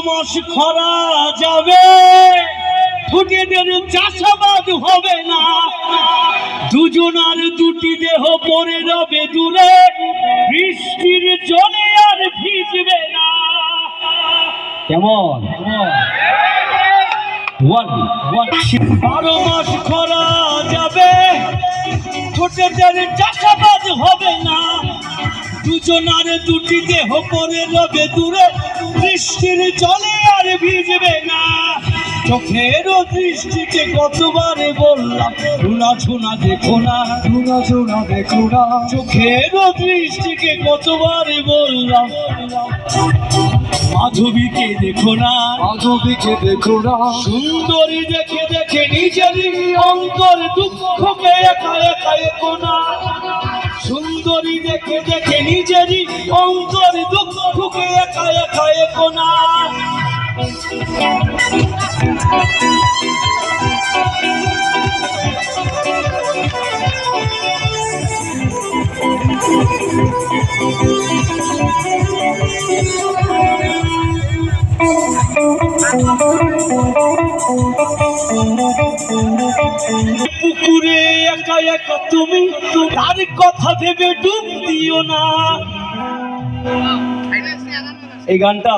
মাস খরা যাবে, ফুটেদের চাষাবাদ হবে না, দুজনার দুটি দেহ পড়ে রবে দূরে, বৃষ্টির জলে আর ভিজবে না। কেমন 12 মাস খরা যাবে, ফুটেদের চাষাবাদ হবে না, দুজনার দুটি দেহ পড়ে রবে দূরে, বৃষ্টির জলে আর ভিজবে না। চোখের দৃষ্টিকে কতবারে বললাম রুনা ঝুনা দেখো না, রুনা ঝুনা দেখো না। চোখের দৃষ্টিকে কতবারে বললাম মাধবীকে দেখো না, মাধবীকে দেখো না। সুন্দরী দেখে দেখে নিজেরই অন্তর দুঃখকে একা একা এগো না, সুন্দরী দেখে দেখে নিজেরই অন্তর দুঃখকে একা একা এগো না। পুকুরে একা একা তুমি তার কথা ভেবে ডুব দিও না। এই গানটা